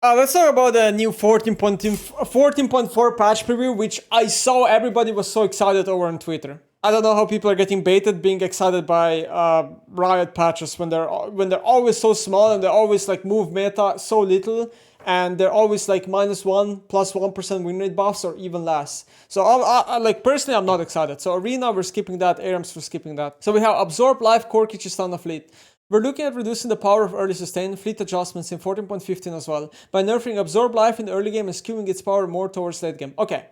Let's talk about the new 14.4 patch preview, which I saw everybody was so excited over on Twitter. I don't know how people are getting baited being excited by Riot patches when they're always so small and they always like move meta so little and they're always like -1 +1% win rate buffs or even less. So I like personally I'm not excited. So Arena we're skipping that, ARAMs we're skipping that. So we have Absorb Life, Core Kichistana Fleet. We're looking at reducing the power of early sustain, fleet adjustments in 14.15 as well, by nerfing Absorb Life in the early game and skewing its power more towards late game. Okay,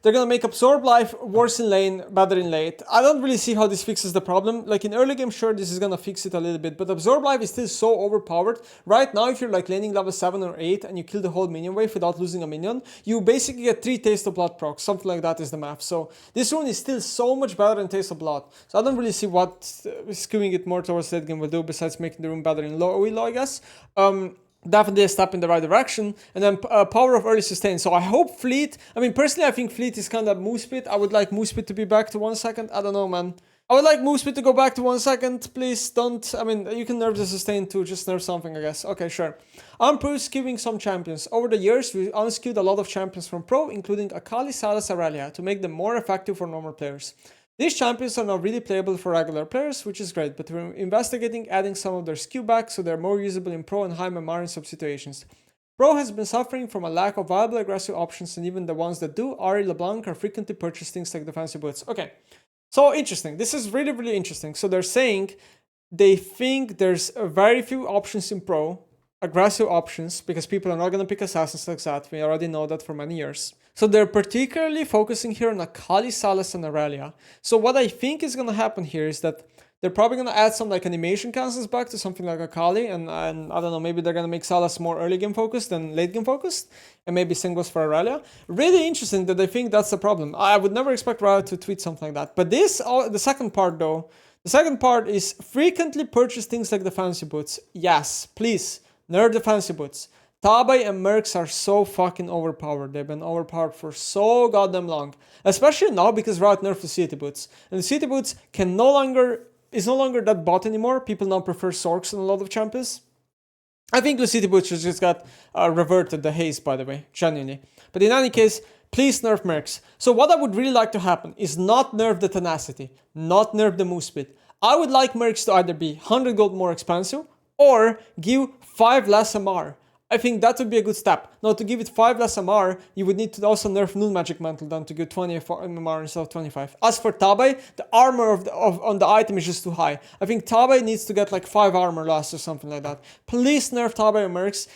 they're gonna make Absorb Life worse in lane, better in late. I don't really see how this fixes the problem. Like in early game, sure, this is gonna fix it a little bit, but Absorb Life is still so overpowered. Right now, if you're like laning level 7 or 8 and you kill the whole minion wave without losing a minion, you basically get 3 Taste of Blood procs, something like that is the math. So this rune is still so much better than Taste of Blood. So I don't really see what skewing it more towards late game will do besides making the rune better in low, I guess. Definitely a step in the right direction. And then power of early sustain. So I hope Fleet, I mean, personally, I think Fleet is kind of Moose Pit. I would like Moose Pit to be back to 1 second. I don't know, man. I would like Moose Pit to go back to 1 second. Please don't, I mean, you can nerf the sustain too. Just nerf something, I guess. Okay, sure. Unproved skewing some champions. Over the years, we unskewed a lot of champions from Pro, including Akali, Sylas, Aurelia, to make them more effective for normal players. These champions are now really playable for regular players, which is great, but we're investigating adding some of their skew back so they're more usable in Pro and high MMR in some situations. Pro has been suffering from a lack of viable aggressive options, and even the ones that do, Ari LeBlanc, are frequently purchased things like the fancy boots. Okay, so interesting. This is really, really interesting. So they're saying they think there's very few options in Pro, aggressive options, because people are not going to pick assassins like that. We already know that for many years. So they're particularly focusing here on Akali, Sylas, and Aurelia. So what I think is going to happen here is that they're probably going to add some like animation cancels back to something like Akali, and I don't know, maybe they're going to make Sylas more early game focused than late game focused, and maybe same goes for Aurelia. Really interesting that they think that's the problem. I would never expect Riot to tweet something like that. But this, the second part though, the second part is frequently purchase things like the fancy boots. Yes, please, nerf the fancy boots. Tabai and Mercs are so fucking overpowered. They've been overpowered for so goddamn long. Especially now because Riot nerfed the City Boots. And the City Boots is no longer that bot anymore. People now prefer Sorks in a lot of champions. I think the City Boots just got reverted the haze, by the way, genuinely. But in any case, please nerf Mercs. So what I would really like to happen is not nerf the Tenacity, not nerf the Moose Pit. I would like Mercs to either be 100 gold more expensive or give 5 less MR. I think that would be a good step. Now, to give it 5 less MR, you would need to also nerf Noon Magic Mantle down to get 20 MR instead of 25. As for Tabai, the armor on the item is just too high. I think Tabai needs to get like 5 armor less or something like that. Please nerf Tabai and Mercs.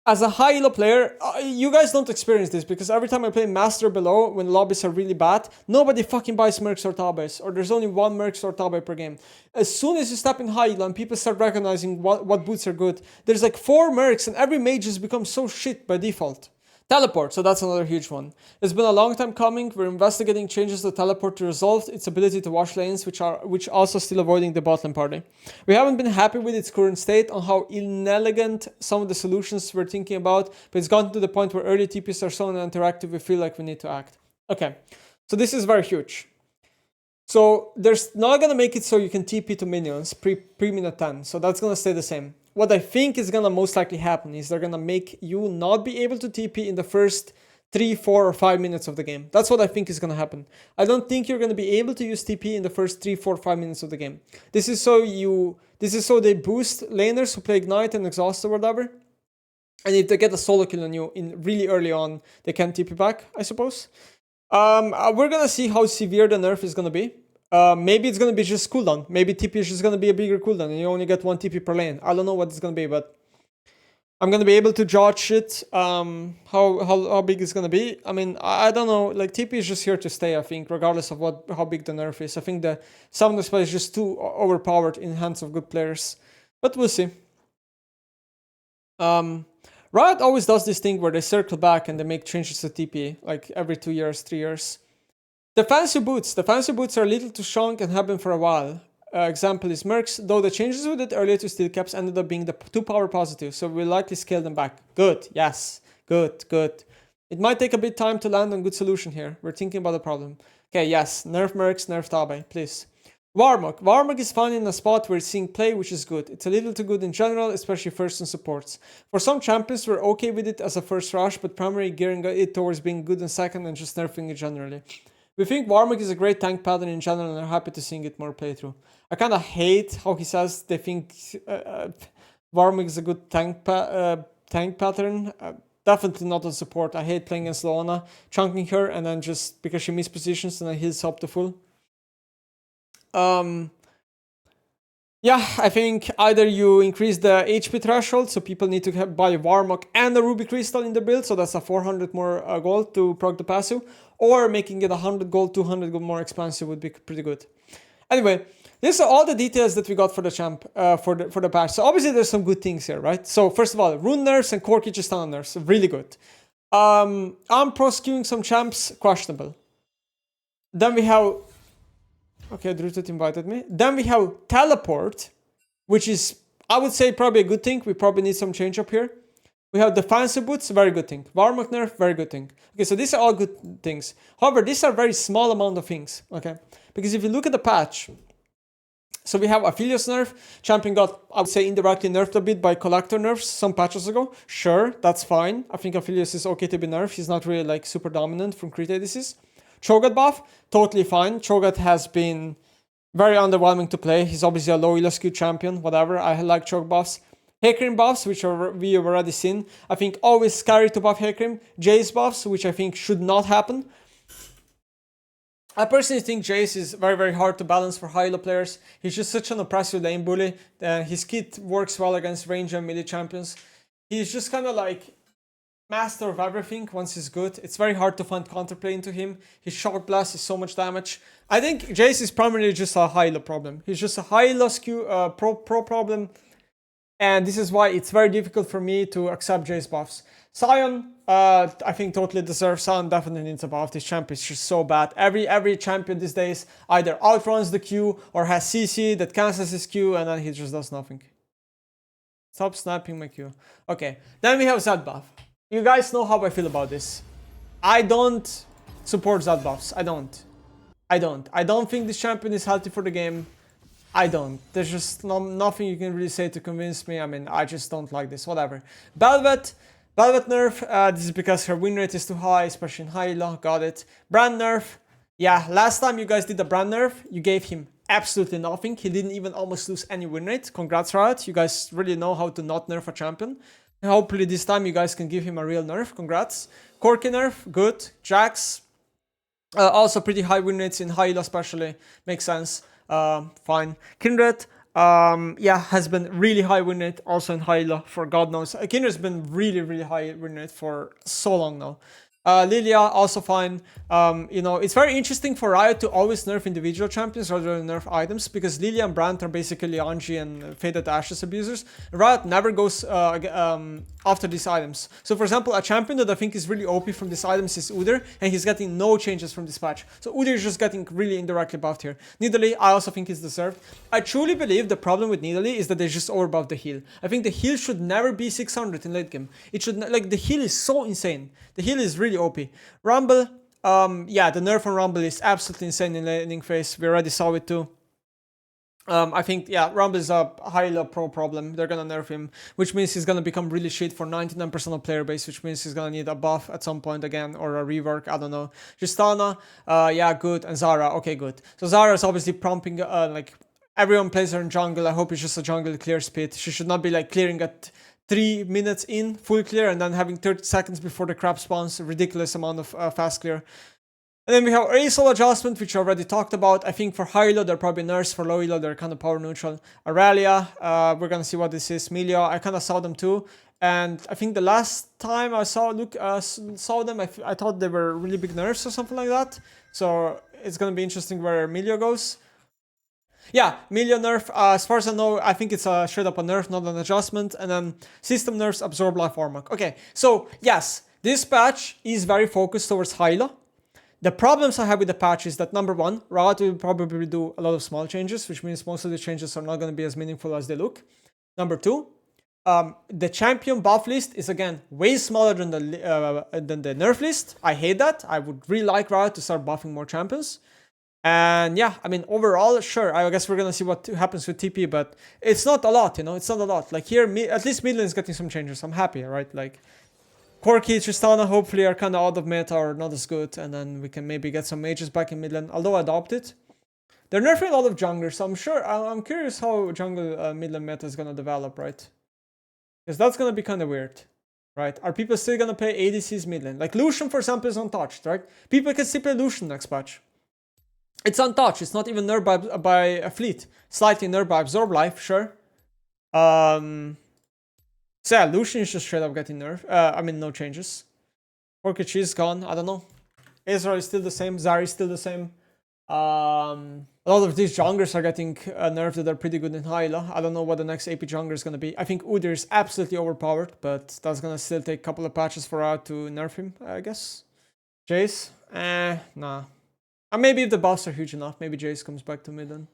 As a high elo player, you guys don't experience this because every time I play Master below when lobbies are really bad, nobody fucking buys Mercs or Tabais, or there's only 1 Mercs or Tabai per game. As soon as you step in high elo and people start recognizing what boots are good, there's like 4 Mercs and every mage has become so shit by default. Teleport, so that's another huge one. It's been a long time coming. We're investigating changes to Teleport to resolve its ability to wash lanes, which also still avoiding the bot lane party. We haven't been happy with its current state on how inelegant some of the solutions we're thinking about, but it's gotten to the point where early TPs are so interactive we feel like we need to act. Okay, so this is very huge. So there's not gonna make it so you can TP to minions pre-minute 10, so that's gonna stay the same. What I think is gonna most likely happen is they're gonna make you not be able to TP in the first 3, 4, or 5 minutes of the game. That's what I think is gonna happen. I don't think you're gonna be able to use TP in the first 3, 4, 5 minutes of the game. This is so they boost laners who play Ignite and Exhaust or whatever. And if they get a solo kill on you in really early on, they can TP back, I suppose. We're gonna see how severe the nerf is gonna be. Maybe it's gonna be just cooldown. Maybe TP is just gonna be a bigger cooldown and you only get 1 TP per lane. I don't know what it's gonna be, but I'm gonna be able to judge it, how big it's gonna be. I mean, I don't know, like TP is just here to stay, I think, regardless of how big the nerf is. I think the Summoner spell is just too overpowered in hands of good players. But we'll see. Riot always does this thing where they circle back and they make changes to TP, like every 2 years, 3 years. The fancy boots are little too strong and have been for a while. Example is Mercs, though the changes we did earlier to steel caps ended up being the 2 power positive, so we'll likely scale them back. Good, yes, good. It might take a bit time to land on good solution here. We're thinking about the problem. Okay, yes, nerf Mercs, nerf Tabai, please. Warmog. Warmog is found in a spot where it's seeing play, which is good. It's a little too good in general, especially first and supports. For some champions, we're okay with it as a first rush, but primarily gearing it towards being good in second and just nerfing it generally. We think Warmog is a great tank pattern in general and are happy to seeing it more playthrough. I kind of hate how he says they think Warmog is a good tank pattern. Definitely not on support. I hate playing against Loana, chunking her, and then just because she missed positions and then heals up to full. Yeah, I think either you increase the HP threshold, so people need to buy a Warmog and a Ruby Crystal in the build, so that's a 400 more gold to proc the passive, or making it 100 gold, 200 gold more expensive would be pretty good. Anyway, these are all the details that we got for the champ, for the patch. So obviously there's some good things here, right? So first of all, rune nerfs and core key stun nerfs, really good. I'm prosecuting some champs, questionable. Then we have... Okay, Drutet invited me. Then we have teleport, which is, I would say, probably a good thing. We probably need some change up here. We have the fancy boots, very good thing. Warmog nerf, very good thing. Okay, so these are all good things. However, these are very small amount of things, okay? Because if you look at the patch, so we have Aphelios nerf. Champion got, I would say, indirectly nerfed a bit by collector nerfs some patches ago. Sure, that's fine. I think Aphelios is okay to be nerfed. He's not really like super dominant from crit ADCs. Cho'Gath buff, totally fine. Cho'Gath has been very underwhelming to play. He's obviously a low elo skew champion, whatever. I like Cho'Gath buffs. Hecarim buffs, which we have already seen. I think always scary to buff Hecarim. Jace buffs, which I think should not happen. I personally think Jace is very, very hard to balance for high elo players. He's just such an oppressive lane bully. His kit works well against range and melee champions. He's just kind of like master of everything once he's good. It's very hard to find counterplay into him. His shock blast is so much damage. I think Jace is primarily just a high elo problem. He's just a high elo skew pro problem. And this is why it's very difficult for me to accept Jace buffs. Sion, I think totally deserves. Sion definitely needs a buff. This champ is just so bad. Every champion these days either outruns the Q or has CC that cancels his Q and then he just does nothing. Stop sniping my Q. Okay, then we have Zed buff. You guys know how I feel about this. I don't support Zed buffs. I don't think this champion is healthy for the game. I don't. There's just nothing you can really say to convince me. I mean, I just don't like this. Whatever. Bel'Veth nerf. This is because her win rate is too high, especially in high elo. Got it. Brand nerf. Yeah, last time you guys did the brand nerf, you gave him absolutely nothing. He didn't even almost lose any win rate. Congrats, Riot. You guys really know how to not nerf a champion. And hopefully this time you guys can give him a real nerf. Congrats. Corki nerf. Good. Jax. Also pretty high win rates in high elo especially. Makes sense. Fine. Kindred, yeah, has been really high win rate also in high elo for God knows. Kindred's been really high win rate for so long now. Lilia, also fine. You know, it's very interesting for Riot to always nerf individual champions rather than nerf items, because Lilia and Brandt are basically Anji and Faded Ashes abusers. Riot never goes after these items. So for example, a champion that I think is really OP from these items is Udyr, and he's getting no changes from this patch. So Udyr is just getting really indirectly buffed here. Nidalee, I also think is deserved. I truly believe the problem with Nidalee is that they just overbuff the heal. I think the heal should never be 600 in late game. It should, like, the heal is so insane. The heal is really OP. Rumble, yeah, the nerf on Rumble is absolutely insane in laning phase. We already saw it too. I think, yeah, Rumble is a high elo pro problem. They're gonna nerf him, which means he's gonna become really shit for 99% of player base, which means he's gonna need a buff at some point again, or a rework, I don't know. Tristana, yeah, good, and Zara, okay, good. So Zara is obviously prompting, like, everyone plays her in jungle. I hope it's just a jungle clear speed. She should not be, like, clearing at 3 minutes in, full clear, and then having 30 seconds before the crab spawns, a ridiculous amount of fast clear. And then we have ASOL adjustment, which I already talked about. I think for high elo, they're probably nerfs. For low elo, they're kind of power neutral. Aurelia, we're gonna see what this is. Milio, I kind of saw them too. And I think the last time I saw them, I thought they were really big nerfs or something like that. So it's gonna be interesting where Milio goes. Yeah, Milio nerf, as far as I know, I think it's straight up a nerf, not an adjustment. And then system nerfs, absorb life Warmog. Okay, so yes, this patch is very focused towards high elo. The problems I have with the patch is that, number one, Riot will probably do a lot of small changes, which means most of the changes are not going to be as meaningful as they look. Number two, the champion buff list is, again, way smaller than the nerf list. I hate that. I would really like Riot to start buffing more champions. And yeah, I mean, overall, sure, I guess we're gonna see what happens with TP, but it's not a lot, you know, it's not a lot. Like here, at least mid lane is getting some changes. I'm happy, right? Like, Corki, Tristana hopefully are kind of out of meta or not as good, and then we can maybe get some mages back in mid lane, although adopted. They're nerfing a lot of junglers, so I'm curious how jungle mid lane meta is gonna develop, right? Because that's gonna be kind of weird, right? Are people still gonna play ADCs mid lane? Like Lucian, for example, is untouched, right? People can still play Lucian next patch. It's untouched. It's not even nerfed by a fleet. Slightly nerfed by Absorb Life, sure. So yeah, Lucian is just straight up getting nerfed. I mean, no changes. Orchid is gone. I don't know. Ezra is still the same. Zari is still the same. A lot of these junglers are getting nerfed that are pretty good in Hyla. I don't know what the next AP jungler is gonna be. I think Udyr is absolutely overpowered, but that's gonna still take a couple of patches for Riot to nerf him, I guess. Jace? Nah. Maybe if the buffs are huge enough, maybe Jace comes back to mid then.